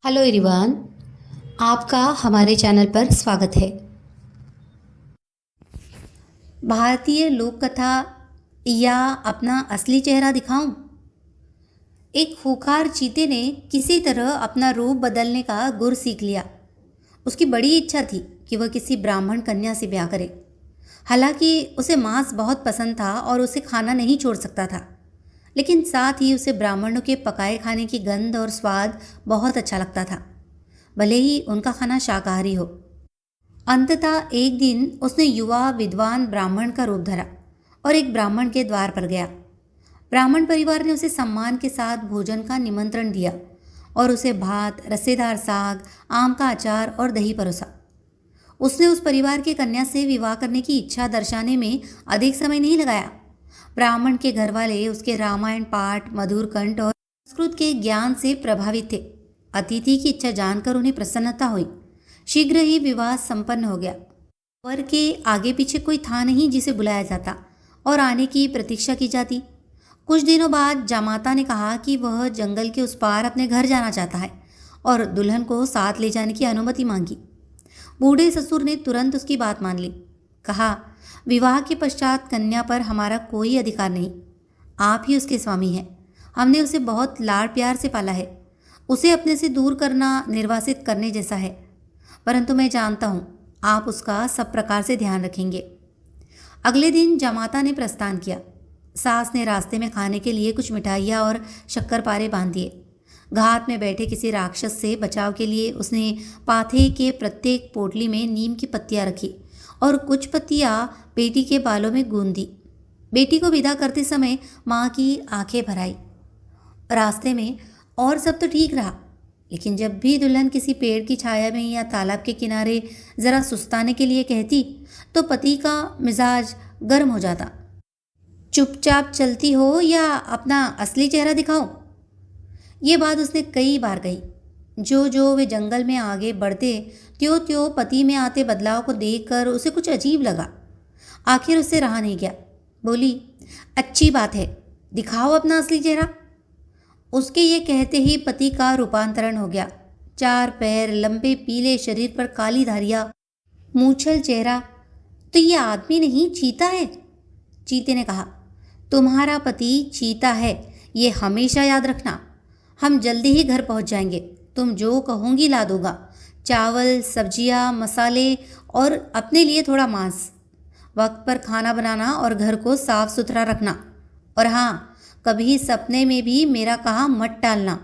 Hello everyone, आपका हमारे channel पर स्वागत है। भारतीय लोक कथा या अपना असली चेहरा दिखाऊं? एक खूंखार चीते ने किसी तरह अपना रूप बदलने का गुर सीख लिया। उसकी बड़ी इच्छा थी कि वह किसी ब्राह्मण कन्या से ब्याह करे। हालांकि उसे मांस बहुत पसंद था और उसे खाना नहीं छोड़ सकता था, लेकिन साथ ही उसे ब्राह्मणों के पकाए खाने की गंध और स्वाद बहुत अच्छा लगता था, भले ही उनका खाना शाकाहारी हो। अंततः एक दिन उसने युवा विद्वान ब्राह्मण का रूप धरा और एक ब्राह्मण के द्वार पर गया। ब्राह्मण परिवार ने उसे सम्मान के साथ भोजन का निमंत्रण दिया और उसे भात, रसेदार साग, आम का अचार और दही परोसा। उसने उस परिवार की कन्या से विवाह करने की इच्छा दर्शाने में अधिक समय नहीं लगाया। ब्राह्मण के घरवाले उसके रामायण पाठ, मधुर कंठ और संस्कृत के ज्ञान से प्रभावित थे। अतिथि की इच्छा जानकर उन्हें प्रसन्नता हुई। शीघ्र ही विवाह संपन्न हो गया। वर के आगे पीछे कोई था नहीं जिसे बुलाया जाता और आने की प्रतीक्षा की जाती। कुछ दिनों बाद जामाता ने कहा कि वह जंगल के उस पार अपने घर जाना चाहता है और दुल्हन को साथ ले जाने की अनुमति मांगी। बूढ़े ससुर ने तुरंत उसकी बात मान ली। कहा, विवाह के पश्चात कन्या पर हमारा कोई अधिकार नहीं, आप ही उसके स्वामी हैं। हमने उसे बहुत लाड़ प्यार से पाला है। उसे अपने से दूर करना निर्वासित करने जैसा है, परंतु मैं जानता हूँ आप उसका सब प्रकार से ध्यान रखेंगे। अगले दिन जामाता ने प्रस्थान किया। सास ने रास्ते में खाने के लिए कुछ मिठाइयाँ और शक्करपारे बांध दिए। घात में बैठे किसी राक्षस से बचाव के लिए उसने पाथे के प्रत्येक पोटली में नीम की पत्तियाँ रखी और कुछ पत्तियाँ बेटी के बालों में गूंद दी। बेटी को विदा करते समय माँ की आंखें भर आई। रास्ते में और सब तो ठीक रहा, लेकिन जब भी दुल्हन किसी पेड़ की छाया में या तालाब के किनारे जरा सुस्ताने के लिए कहती तो पति का मिजाज गर्म हो जाता। चुपचाप चलती हो या अपना असली चेहरा दिखाओ? ये बात उसने कई बार कही। जो जो वे जंगल में आगे बढ़ते त्यों त्यों पति में आते बदलाव को देखकर उसे कुछ अजीब लगा। आखिर उससे रहा नहीं गया। बोली, अच्छी बात है, दिखाओ अपना असली चेहरा। उसके ये कहते ही पति का रूपांतरण हो गया। 4 पैर, लंबे पीले शरीर पर काली धारियाँ, मूछल चेहरा। तो ये आदमी नहीं, चीता है। चीते ने कहा, तुम्हारा पति चीता है, ये हमेशा याद रखना। हम जल्दी ही घर पहुंच जाएंगे। तुम जो कहोगी ला दूंगा। चावल, सब्जियां, मसाले और अपने लिए थोड़ा मांस। वक्त पर खाना बनाना और घर को साफ सुथरा रखना। और हाँ, कभी सपने में भी मेरा कहा मत टालना।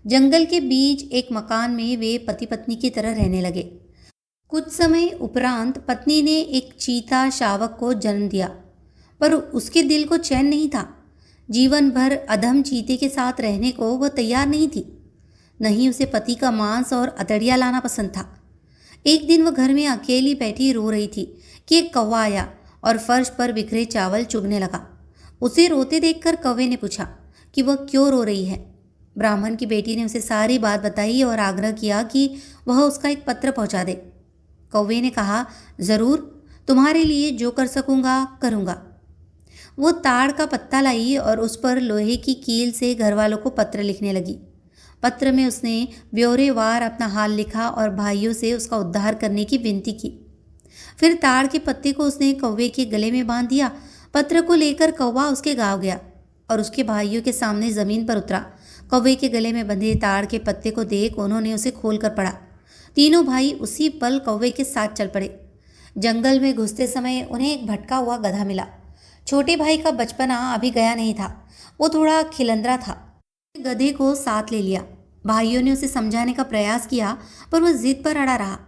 जंगल के बीच एक मकान में वे पति पत्नी की तरह रहने लगे। कुछ समय उपरांत पत्नी ने एक चीता शावक को जन्म दिया, पर उसके दिल को चैन नहीं था। जीवन भर अधम चीते के साथ रहने को वह तैयार नहीं थी। नहीं उसे पति का मांस और अतड़िया लाना पसंद था। एक दिन वह घर में अकेली बैठी रो रही थी कि एक कौवा आया और फर्श पर बिखरे चावल चुगने लगा। उसे रोते देखकर कौवे ने पूछा कि वह क्यों रो रही है। ब्राह्मण की बेटी ने उसे सारी बात बताई और आग्रह किया कि वह उसका एक पत्र पहुंचा दे। कौवे ने कहा, ज़रूर, तुम्हारे लिए जो कर सकूंगा करूंगा। वो ताड़ का पत्ता लाई और उस पर लोहे की कील से घरवालों को पत्र लिखने लगी। पत्र में उसने ब्यौरेवार अपना हाल लिखा और भाइयों से उसका उद्धार करने की विनती की। फिर ताड़ के पत्ते को उसने कौवे के गले में बांध दिया। पत्र को लेकर कौवा उसके गांव गया और उसके भाइयों के सामने जमीन पर उतरा। कौवे के गले में बंधे ताड़ के पत्ते को देख उन्होंने उसे खोलकर पढ़ा। तीनों भाई उसी पल कौवे के साथ चल पड़े। जंगल में घुसते समय उन्हें एक भटका हुआ गधा मिला। छोटे भाई का बचपना अभी गया नहीं था, वो थोड़ा खिलंदरा था। गधे को साथ ले लिया। भाइयों ने उसे समझाने का प्रयास किया, पर वह जिद पर अड़ा रहा।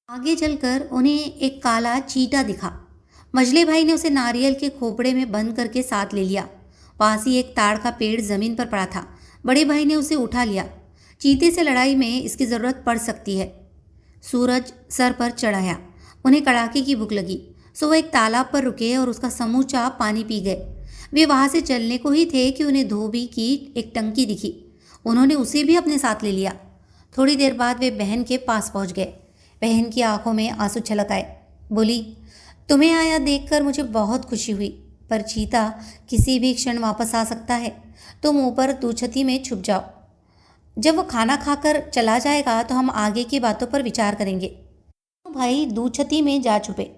आगे चलकर उन्हें एक काला चीटा दिखा। मझले भाई ने उसे नारियल के खोपड़े में बंद करके साथ ले लिया। पास ही एक ताड़ का पेड़ जमीन पर पड़ा था। बड़े भाई ने उसे उठा लिया। चीते से लड़ाई में इसकी ज़रूरत पड़ सकती है। सूरज सर पर चढ़ाया। उन्हें कड़ाके की भूख लगी, सो वह एक तालाब पर रुके और उसका समूचा पानी पी गए। वे वहाँ से चलने को ही थे कि उन्हें धोबी की एक टंकी दिखी। उन्होंने उसे भी अपने साथ ले लिया। थोड़ी देर बाद वे बहन के पास पहुँच गए। बहन की आंखों में आंसू छलक आए। बोली, तुम्हें आया देखकर मुझे बहुत खुशी हुई, पर चीता किसी भी क्षण वापस आ सकता है। तुम ऊपर दूछती में छुप जाओ। जब वो खाना खाकर चला जाएगा तो हम आगे की बातों पर विचार करेंगे। तो भाई दूछती में जा छुपे।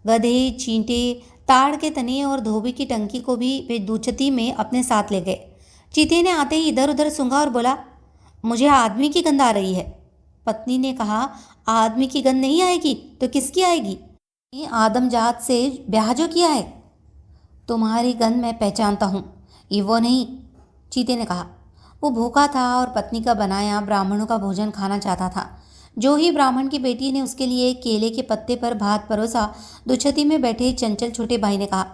गधे, चींटे, ताड़ के तने और धोबी की टंकी को भी वे दूछती में अपने साथ ले गए। चीते ने आते ही इधर उधर सूंघा और बोला, मुझे आदमी की गंध आ रही है। पत्नी ने कहा, आदमी की गंध नहीं आएगी तो किसकी आएगी? आदमजात से ब्याह जो किया है। तुम्हारी गंध मैं पहचानता हूँ, ये वो नहीं, चीते ने कहा। वो भूखा था और पत्नी का बनाया ब्राह्मणों का भोजन खाना चाहता था। जो ही ब्राह्मण की बेटी ने उसके लिए केले के पत्ते पर भात परोसा, दुछती में बैठे चंचल छोटे भाई ने कहा,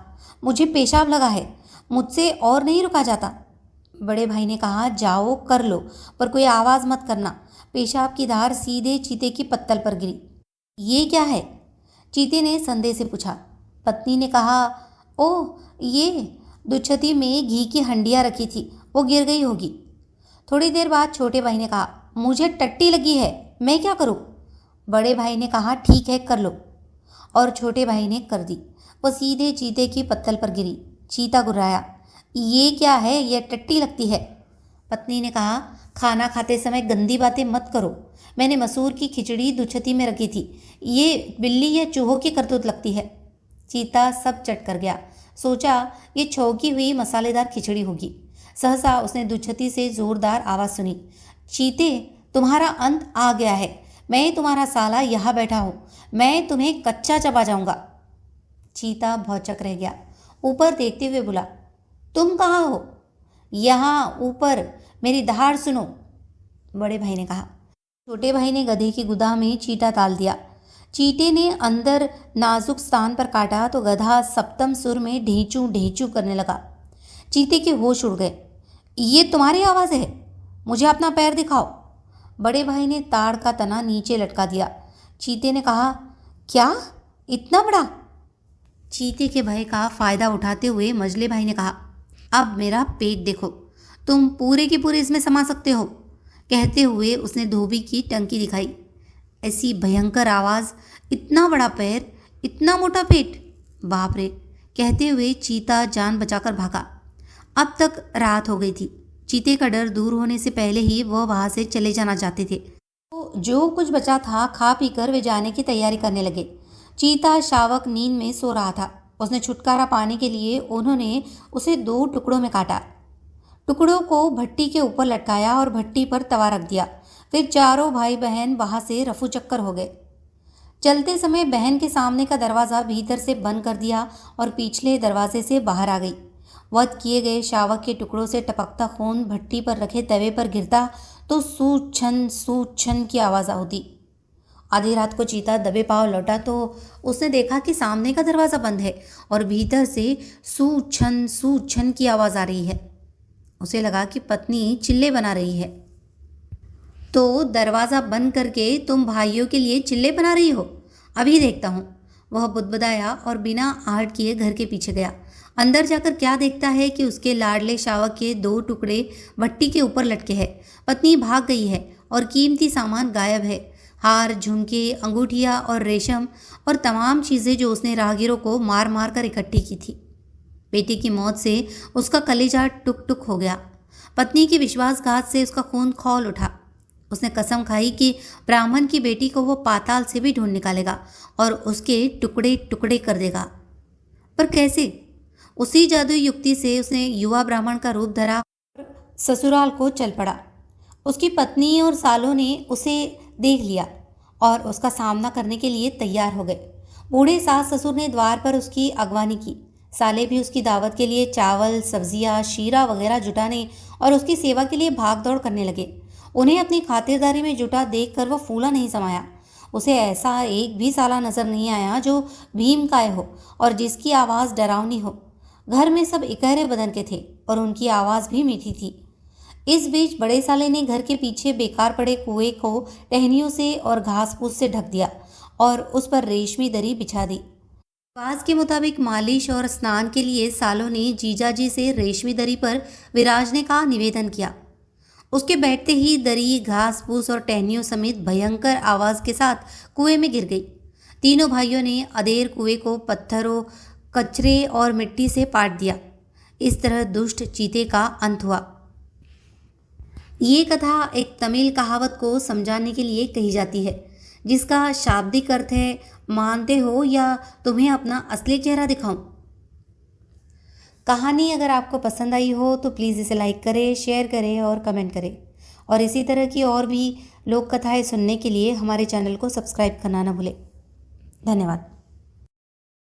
मुझे पेशाब लगा है, मुझसे और नहीं रुका जाता। बड़े भाई ने कहा, जाओ कर लो, पर कोई आवाज़ मत करना। पेशाब की धार सीधे चीते की पत्तल पर गिरी। ये क्या है? चीते ने संदेह से पूछा। पत्नी ने कहा, ओह ये दुछती में घी की हंडिया रखी थी, वो गिर गई होगी। थोड़ी देर बाद छोटे भाई ने कहा, मुझे टट्टी लगी है, मैं क्या करूं? बड़े भाई ने कहा, ठीक है कर लो। और छोटे भाई ने कर दी। वो सीधे चीते की पत्तल पर गिरी। चीता गुर्राया, ये क्या है, यह टट्टी लगती है। पत्नी ने कहा, खाना खाते समय गंदी बातें मत करो, मैंने मसूर की खिचड़ी दुछती में रखी थी, ये बिल्ली या चूहों की करतूत लगती है। चीता सब चट कर गया। सोचा ये छौंकी हुई मसालेदार खिचड़ी होगी। सहसा उसने दुछती से जोरदार आवाज़ सुनी, चीते तुम्हारा अंत आ गया है, मैं तुम्हारा साला यहाँ बैठा हूँ, मैं तुम्हें कच्चा चबा जाऊँगा। चीता भौचक रह गया। ऊपर देखते हुए बोला, तुम कहाँ हो? यहाँ ऊपर, मेरी दहाड़ सुनो, बड़े भाई ने कहा। छोटे भाई ने गधे की गुदा में चीटा डाल दिया। चीटे ने अंदर नाजुक स्थान पर काटा तो गधा सप्तम सुर में ढेंचू ढेंचू करने लगा। चीते के होश उड़ गए। ये तुम्हारी आवाज़ है, मुझे अपना पैर दिखाओ। बड़े भाई ने ताड़ का तना नीचे लटका दिया। चीते ने कहा, क्या इतना बड़ा? चीते के भय का फ़ायदा उठाते हुए मजले भाई ने कहा, अब मेरा पेट देखो, तुम पूरे के पूरे इसमें समा सकते हो। कहते हुए उसने धोबी की टंकी दिखाई। ऐसी भयंकर आवाज़, इतना बड़ा पैर, इतना मोटा पेट, बाप रे! कहते हुए चीता जान बचाकर भागा। अब तक रात हो गई थी। चीते का डर दूर होने से पहले ही वह वहाँ से चले जाना चाहते थे। तो जो कुछ बचा था खा पी कर वे जाने की तैयारी करने लगे। चीता शावक नींद में सो रहा था। उसने छुटकारा पाने के लिए उन्होंने उसे 2 टुकड़ों में काटा। टुकड़ों को भट्टी के ऊपर लटकाया और भट्टी पर तवा रख दिया। फिर चारों भाई बहन वहाँ से रफू चक्कर हो गए। चलते समय बहन के सामने का दरवाज़ा भीतर से बंद कर दिया और पिछले दरवाजे से बाहर आ गई। वध किए गए शावक के टुकड़ों से टपकता खून भट्टी पर रखे तवे पर गिरता तो सूछन की आवाज़ होती। आधी रात को चीता दबे पांव लौटा तो उसने देखा कि सामने का दरवाज़ा बंद है और भीतर से सूछन की आवाज़ आ रही है। उसे लगा कि पत्नी चिल्ले बना रही है। तो दरवाज़ा बंद करके तुम भाइयों के लिए चिल्ले बना रही हो? अभी देखता हूँ। वह बुदबुदाया और बिना आहट किए घर के पीछे गया। अंदर जाकर क्या देखता है कि उसके लाडले शावक के 2 टुकड़े भट्टी के ऊपर लटके हैं। पत्नी भाग गई है और कीमती सामान गायब है। हार, झुमके, अंगूठियाँ और रेशम और तमाम चीज़ें जो उसने राहगीरों को मार मार कर इकट्ठी की थी। बेटे की मौत से उसका कलेजा टुक टुक हो गया। पत्नी की विश्वासघात से उसका खून खौल उठा। उसने कसम खाई कि ब्राह्मण की बेटी को वो पाताल से भी ढूंढ निकालेगा और उसके टुकड़े टुकड़े कर देगा। पर कैसे? उसी जादुई युक्ति से उसने युवा ब्राह्मण का रूप धरा और ससुराल को चल पड़ा। उसकी पत्नी और सालों ने उसे देख लिया और उसका सामना करने के लिए तैयार हो गए। बूढ़े सास ससुर ने द्वार पर उसकी अगवानी की। साले भी उसकी दावत के लिए चावल, सब्जियां, शीरा वगैरह जुटाने और उसकी सेवा के लिए भाग दौड़ करने लगे। उन्हें अपनी खातिरदारी में जुटा देखकर वह फूला नहीं समाया। उसे ऐसा एक भी साला नजर नहीं आया जो भीमकाय हो और जिसकी आवाज़ डरावनी हो। घर में सब इकहरे बदन के थे और उनकी आवाज़ भी मीठी थी। इस बीच बड़े साले ने घर के पीछे बेकार पड़े कुएं को टहनियों से और घास फूस से ढक दिया और उस पर रेशमी दरी बिछा दी। रिवाज के मुताबिक मालिश और स्नान के लिए सालों ने जीजाजी से रेशमी दरी पर विराजने का निवेदन किया। उसके बैठते ही दरी घास फूस और टहनियों समेत भयंकर आवाज़ के साथ कुएं में गिर गई। तीनों भाइयों ने अधेर कुएं को पत्थरों, कचरे और मिट्टी से पाट दिया। इस तरह दुष्ट चीते का अंत हुआ। ये कथा एक तमिल कहावत को समझाने के लिए कही जाती है, जिसका शाब्दिक अर्थ है मानते हो या तुम्हें अपना असली चेहरा दिखाऊं। कहानी अगर आपको पसंद आई हो तो प्लीज़ इसे लाइक करें, शेयर करें और कमेंट करें। और इसी तरह की और भी लोक कथाएं सुनने के लिए हमारे चैनल को सब्सक्राइब करना ना भूलें। धन्यवाद।